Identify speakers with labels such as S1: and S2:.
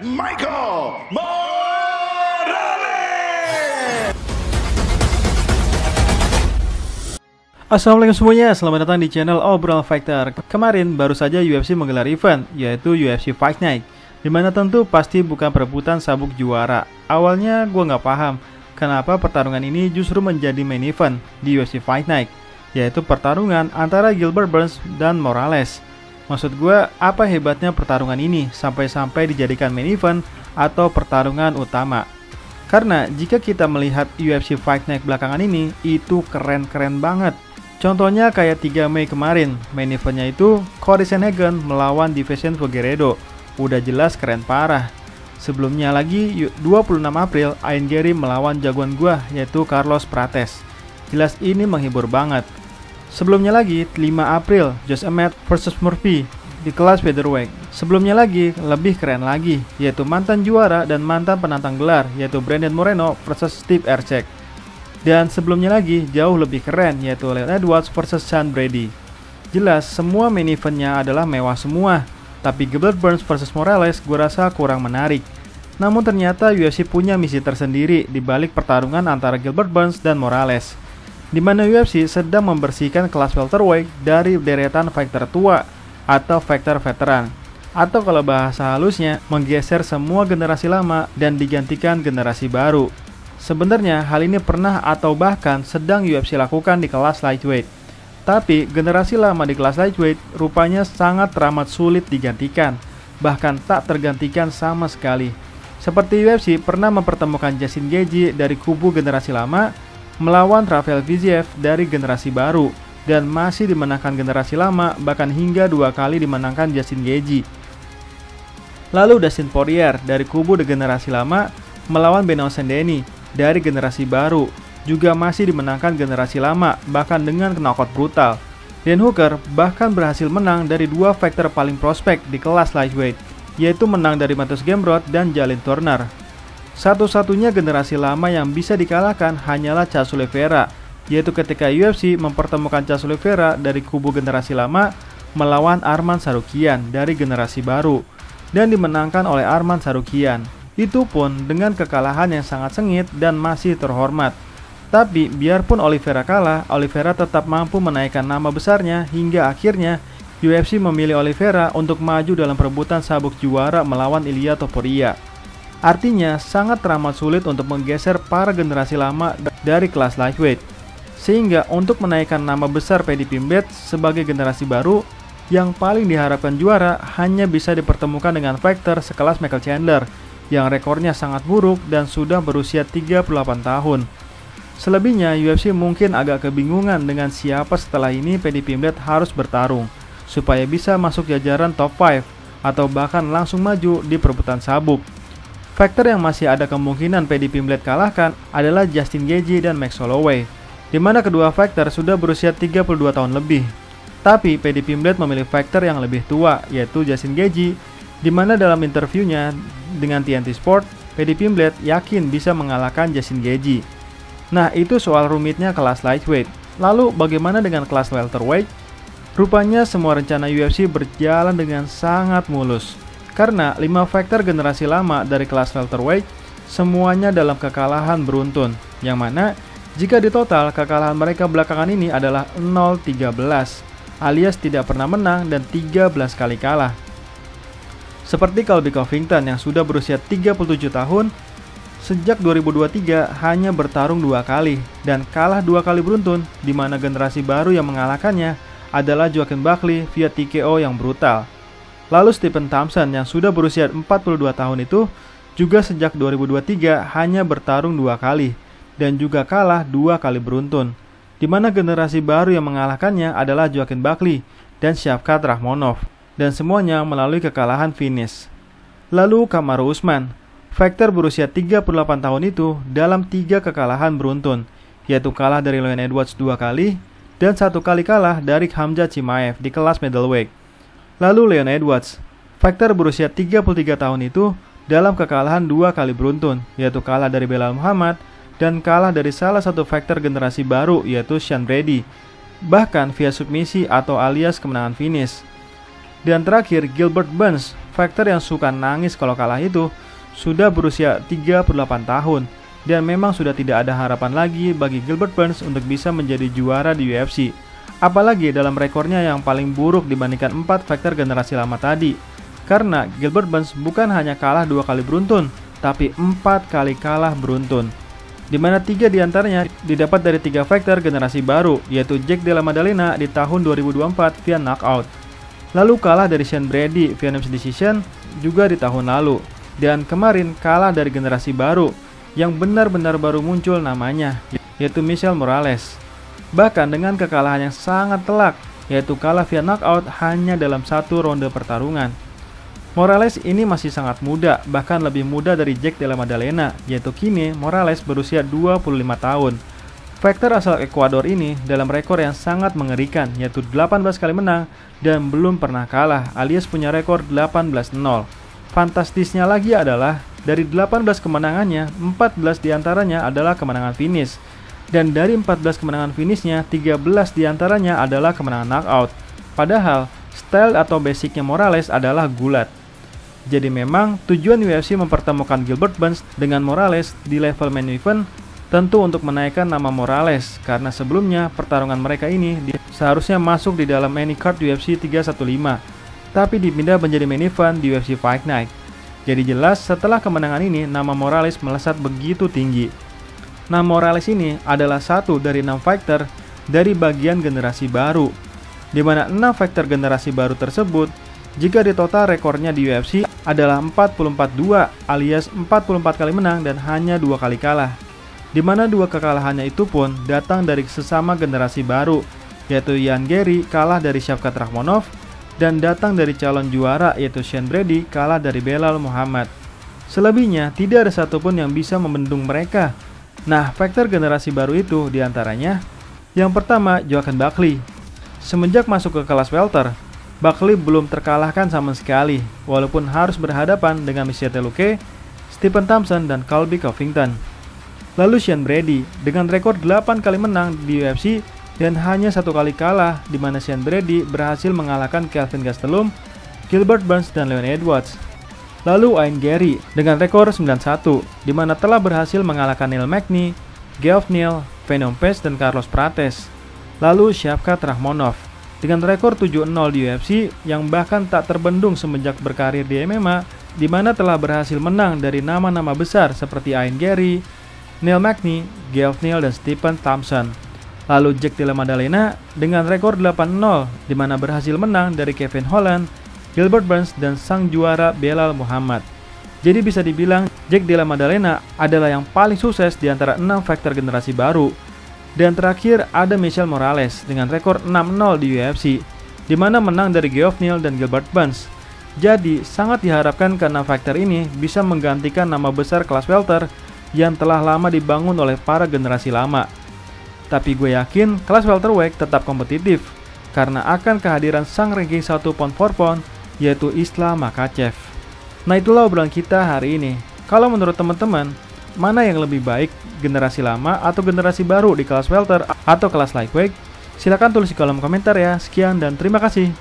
S1: Michael Morales.
S2: Assalamualaikum semuanya, selamat datang di channel Obrolan Fighter. Kemarin baru saja UFC menggelar event, yaitu UFC Fight Night, dimana tentu pasti bukan perebutan sabuk juara. Awalnya gue nggak paham kenapa pertarungan ini justru menjadi main event di UFC Fight Night, yaitu pertarungan antara Gilbert Burns dan Morales. Maksud gue, apa hebatnya pertarungan ini sampai-sampai dijadikan main event atau pertarungan utama? Karena jika kita melihat UFC Fight Night belakangan ini, itu keren-keren banget. Contohnya kayak 3 Mei kemarin, main eventnya itu Cory Sandhagen melawan Deiveson Figueiredo. Udah jelas keren parah. Sebelumnya lagi 26 April, Ian Garry melawan jagoan gua yaitu Carlos Prates. Jelas ini menghibur banget. Sebelumnya lagi 5 April, Josh Emmett vs Murphy di kelas featherweight. Sebelumnya lagi lebih keren lagi, yaitu mantan juara dan mantan penantang gelar yaitu Brandon Moreno vs Steve Erceg. Dan sebelumnya lagi jauh lebih keren, yaitu Leon Edwards vs Sean Brady. Jelas semua main eventnya adalah mewah semua, tapi Gilbert Burns vs Morales gue rasa kurang menarik. Namun ternyata UFC punya misi tersendiri di balik pertarungan antara Gilbert Burns dan Morales, di mana UFC sedang membersihkan kelas welterweight dari deretan fighter tua atau fighter veteran, atau kalau bahasa halusnya menggeser semua generasi lama dan digantikan generasi baru. Sebenarnya hal ini pernah atau bahkan sedang UFC lakukan di kelas lightweight. Tapi generasi lama di kelas lightweight rupanya sangat teramat sulit digantikan, bahkan tak tergantikan sama sekali. Seperti UFC pernah mempertemukan Justin Gaethje dari kubu generasi lama melawan Rafael Fiziev dari generasi baru, dan masih dimenangkan generasi lama, bahkan hingga 2 kali dimenangkan Justin Gaethje. Lalu Dustin Poirier dari kubu generasi lama melawan Benoit Saint-Denis dari generasi baru, juga masih dimenangkan generasi lama, bahkan dengan knockout brutal. Dan Hooker bahkan berhasil menang dari 2 fighter paling prospek di kelas lightweight, yaitu menang dari Mateusz Gamrot dan Jalin Turner. Satu-satunya generasi lama yang bisa dikalahkan hanyalah Charles Oliveira, yaitu ketika UFC mempertemukan Charles Oliveira dari kubu generasi lama melawan Arman Tsarukyan dari generasi baru, dan dimenangkan oleh Arman Tsarukyan. Itu pun dengan kekalahan yang sangat sengit dan masih terhormat. Tapi biarpun Oliveira kalah, Oliveira tetap mampu menaikkan nama besarnya hingga akhirnya UFC memilih Oliveira untuk maju dalam perebutan sabuk juara melawan Ilia Topuria. Artinya sangat teramat sulit untuk menggeser para generasi lama dari kelas lightweight. Sehingga untuk menaikkan nama besar Paddy Pimblett sebagai generasi baru, yang paling diharapkan juara hanya bisa dipertemukan dengan fighter sekelas Michael Chandler yang rekornya sangat buruk dan sudah berusia 38 tahun. Selebihnya UFC mungkin agak kebingungan dengan siapa setelah ini Paddy Pimblett harus bertarung supaya bisa masuk jajaran top 5 atau bahkan langsung maju di perebutan sabuk. Faktor yang masih ada kemungkinan Paddy Pimblett kalahkan adalah Justin Gaethje dan Max Holloway, di mana kedua fighter sudah berusia 32 tahun lebih. Tapi Paddy Pimblett memilih fighter yang lebih tua, yaitu Justin Gaethje, di mana dalam interviewnya dengan TNT Sport, Paddy Pimblett yakin bisa mengalahkan Justin Gaethje. Nah, itu soal rumitnya kelas lightweight. Lalu bagaimana dengan kelas welterweight? Rupanya semua rencana UFC berjalan dengan sangat mulus, karena 5 fighter generasi lama dari kelas welterweight semuanya dalam kekalahan beruntun, yang mana jika ditotal kekalahan mereka belakangan ini adalah 0-13, alias tidak pernah menang dan 13 kali kalah. Seperti Colby Covington yang sudah berusia 37 tahun, sejak 2023 hanya bertarung 2 kali dan kalah 2 kali beruntun, di mana generasi baru yang mengalahkannya adalah Joaquin Buckley via TKO yang brutal. Lalu Stephen Thompson yang sudah berusia 42 tahun itu juga sejak 2023 hanya bertarung 2 kali dan juga kalah 2 kali beruntun, di mana generasi baru yang mengalahkannya adalah Joaquin Buckley dan Shavkat Rakhmonov, dan semuanya melalui kekalahan finish. Lalu Kamaru Usman, fighter berusia 38 tahun itu dalam 3 kekalahan beruntun, yaitu kalah dari Leon Edwards 2 kali dan 1 kali kalah dari Khamzat Chimaev di kelas middleweight. Lalu Leon Edwards, fighter berusia 33 tahun itu dalam kekalahan 2 kali beruntun, yaitu kalah dari Belal Muhammad dan kalah dari salah satu fighter generasi baru yaitu Sean Brady, bahkan via submisi atau alias kemenangan finish. Dan terakhir Gilbert Burns, fighter yang suka nangis kalau kalah itu sudah berusia 38 tahun dan memang sudah tidak ada harapan lagi bagi Gilbert Burns untuk bisa menjadi juara di UFC. Apalagi dalam rekornya yang paling buruk dibandingkan 4 fighter generasi lama tadi. Karena Gilbert Burns bukan hanya kalah 2 kali beruntun, tapi 4 kali kalah beruntun. Di mana 3 diantaranya didapat dari 3 fighter generasi baru, yaitu Jack Della Maddalena di tahun 2024 via knockout. Lalu kalah dari Sean Brady via unanimous decision juga di tahun lalu. Dan kemarin kalah dari generasi baru yang benar-benar baru muncul namanya, yaitu Michel Morales. Bahkan dengan kekalahan yang sangat telak, yaitu kalah via knockout hanya dalam 1 ronde pertarungan. Morales ini masih sangat muda, bahkan lebih muda dari Jack Della Maddalena, yaitu kini Morales berusia 25 tahun. Fighter asal Ekuador ini dalam rekor yang sangat mengerikan, yaitu 18 kali menang dan belum pernah kalah, alias punya rekor 18-0. Fantastisnya lagi adalah, dari 18 kemenangannya, 14 diantaranya adalah kemenangan finish. Dan dari 14 kemenangan finishnya, 13 diantaranya adalah kemenangan knockout. Padahal, style atau basicnya Morales adalah gulat. Jadi memang tujuan UFC mempertemukan Gilbert Burns dengan Morales di level main event tentu untuk menaikkan nama Morales, karena sebelumnya pertarungan mereka ini seharusnya masuk di dalam main card UFC 315, tapi dipindah menjadi main event di UFC Fight Night. Jadi jelas setelah kemenangan ini nama Morales melesat begitu tinggi. Nah, Morales ini adalah satu dari 6 fighter dari bagian generasi baru, di mana 6 fighter generasi baru tersebut, jika di total rekornya di UFC adalah 44-2 alias 44 kali menang dan hanya 2 kali kalah. Di mana 2 kekalahannya itu pun datang dari sesama generasi baru, yaitu Ian Garry kalah dari Shavkat Rakhmonov dan datang dari calon juara yaitu Sean Brady kalah dari Belal Muhammad. Selebihnya tidak ada satupun yang bisa membendung mereka. Nah, fighter generasi baru itu diantaranya yang pertama Joaquin Buckley. Semenjak masuk ke kelas welter, Buckley belum terkalahkan sama sekali, walaupun harus berhadapan dengan Michette Luque, Stephen Thompson, dan Colby Covington. Lalu Sean Brady dengan rekor 8 kali menang di UFC dan hanya 1 kali kalah, di mana Sean Brady berhasil mengalahkan Kelvin Gastelum, Gilbert Burns, dan Leon Edwards. Lalu Ian Garry dengan rekor 9-1, di mana telah berhasil mengalahkan Neil Magny, Geoff Neal, Venom Page, dan Carlos Prates. Lalu Shavkat Rakhmonov dengan rekor 7-0 di UFC yang bahkan tak terbendung semenjak berkarir di MMA, di mana telah berhasil menang dari nama-nama besar seperti Ian Garry, Neil Magny, Geoff Neal, dan Stephen Thompson. Lalu Jack Della Maddalena dengan rekor 8-0, di mana berhasil menang dari Kevin Holland, Gilbert Burns, dan sang juara Belal Muhammad. Jadi bisa dibilang Jack Della Maddalena adalah yang paling sukses di antara 6 fighter generasi baru. Dan terakhir ada Michel Morales dengan rekor 6-0 di UFC, di mana menang dari Geoff Neal dan Gilbert Burns. Jadi sangat diharapkan karena fighter ini bisa menggantikan nama besar kelas welter yang telah lama dibangun oleh para generasi lama. Tapi gue yakin kelas welterweight tetap kompetitif karena akan kehadiran sang ranking 1 pound for pound, yaitu Islam Makhachev. Nah, itulah obrolan kita hari ini. Kalau menurut teman-teman, mana yang lebih baik, generasi lama atau generasi baru di kelas welter atau kelas lightweight? Silahkan tulis di kolom komentar ya. Sekian dan terima kasih.